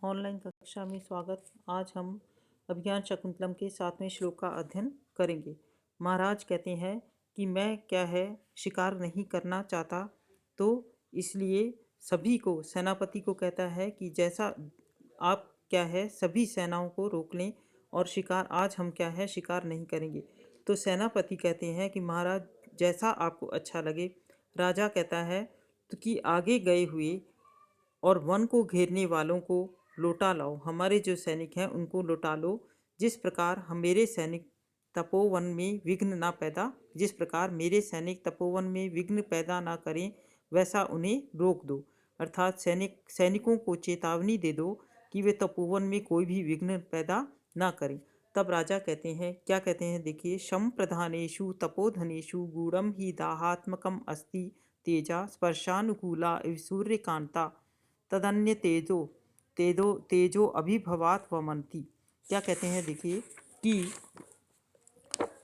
Online कक्षा में स्वागत। आज हम अभिज्ञान शकुंतलम के 7वें श्लोक का अध्ययन करेंगे। महाराज कहते हैं कि मैं क्या है शिकार नहीं करना चाहता, तो इसलिए सभी को, सेनापति को कहता है कि जैसा आप क्या है सभी सेनाओं को रोक लें और शिकार आज हम क्या है शिकार नहीं करेंगे। तो सेनापति कहते हैं कि महाराज जैसा आपको अच्छा लगे। राजा कहता है तो कि आगे गए हुए और वन को घेरने वालों को लौटा लाओ, हमारे जो सैनिक हैं उनको लौटा लो। जिस प्रकार हम मेरे सैनिक तपोवन में विघ्न ना पैदा जिस प्रकार मेरे सैनिक तपोवन में विघ्न पैदा ना करें, वैसा उन्हें रोक दो। अर्थात सैनिकों को चेतावनी दे दो कि वे तपोवन में कोई भी विघ्न पैदा ना करें। तब राजा कहते हैं, क्या कहते हैं देखिए, शम प्रधानेषु तपोधनेषु गूढ़म ही दाहात्मकम अस्ति तेजा स्पर्शानुकूला इव सूर्यकांता तदन्य तेजो तेजो तेजो अभिभवात वमंती। क्या कहते हैं देखिए कि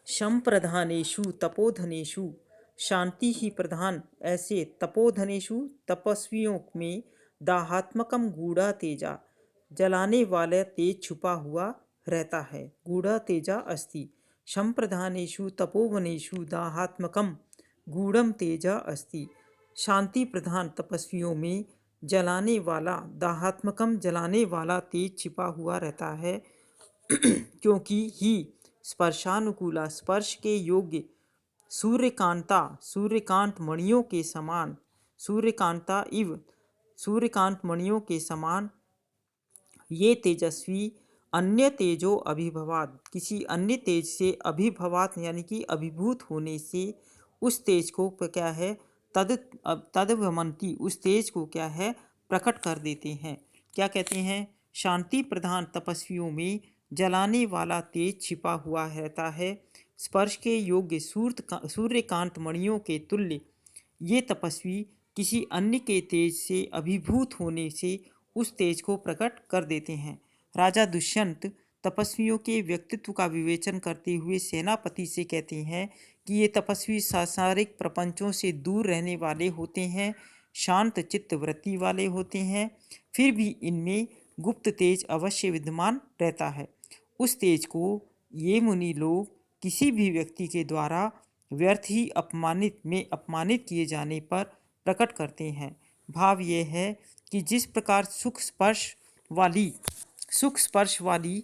शम प्रधानेषु तपोधनेषु, शांति ही प्रधान ऐसे तपोधनेषु तपस्वियों में दाहात्मकम गूढ़ा तेजा, जलाने वाला तेज छुपा हुआ रहता है। गूढ़ा तेजा अस्ति। शम प्रधानेषु तपोवनेषु दाहात्मकम गूढ़म तेजा अस्ति। शांति प्रधान तपस्वियों में जलाने वाला दाहात्मकम जलाने वाला तेज छिपा हुआ रहता है। क्योंकि ही स्पर्शानुकूला स्पर्श के योग्य सूर्यकांता सूर्यकांत मणियों के समान, सूर्यकांता इव सूर्यकांत मणियों के समान ये तेजस्वी अन्य तेजो अभिभवात, किसी अन्य तेज से अभिभवात यानी कि अभिभूत होने से उस तेज को क्या है तदवमंती, उस तेज को क्या है प्रकट कर देते हैं। क्या कहते हैं, शांति प्रधान तपस्वियों में जलाने वाला तेज छिपा हुआ रहता है। स्पर्श के योग्य सूर्यकांत मणियों के तुल्य ये तपस्वी किसी अन्य के तेज से अभिभूत होने से उस तेज को प्रकट कर देते हैं। राजा दुष्यंत तपस्वियों के व्यक्तित्व का विवेचन करते हुए सेनापति से कहते हैं कि ये तपस्वी सांसारिक प्रपंचों से दूर रहने वाले होते हैं, शांत चित्त वृत्ति वाले होते हैं, फिर भी इनमें गुप्त तेज अवश्य विद्यमान रहता है। उस तेज को ये मुनि लोग किसी भी व्यक्ति के द्वारा व्यर्थ ही अपमानित किए जाने पर प्रकट करते हैं। भाव यह है कि जिस प्रकार सुख स्पर्श वाली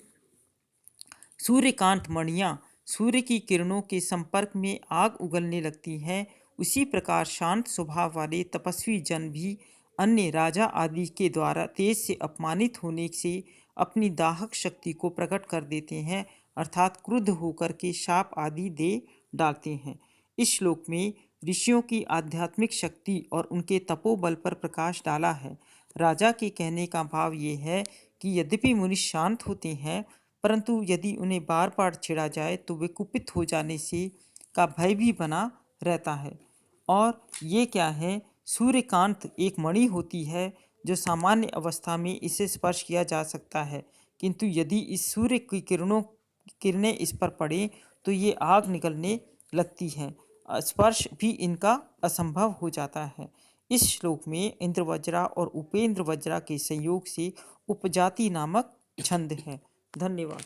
सूर्यकांत मणियाँ सूर्य की किरणों के संपर्क में आग उगलने लगती हैं, उसी प्रकार शांत स्वभाव वाले तपस्वी जन भी अन्य राजा आदि के द्वारा तेज से अपमानित होने से अपनी दाहक शक्ति को प्रकट कर देते हैं, अर्थात क्रुद्ध होकर के शाप आदि दे डालते हैं। इस श्लोक में ऋषियों की आध्यात्मिक शक्ति और उनके तपोबल पर प्रकाश डाला है। राजा के कहने का भाव ये है कि यद्यपि मुनि शांत होते हैं, परंतु यदि उन्हें बार बार छेड़ा जाए तो वे कुपित हो जाने से का भय भी बना रहता है। और ये क्या है, सूर्यकांत एक मणि होती है जो सामान्य अवस्था में इसे स्पर्श किया जा सकता है, किंतु यदि इस सूर्य की किरणें इस पर पड़े तो ये आग निकलने लगती है, स्पर्श भी इनका असंभव हो जाता है। इस श्लोक में इंद्रवज्रा और उपेंद्र वज्रा के संयोग से उपजाति नामक छंद है। धन्यवाद।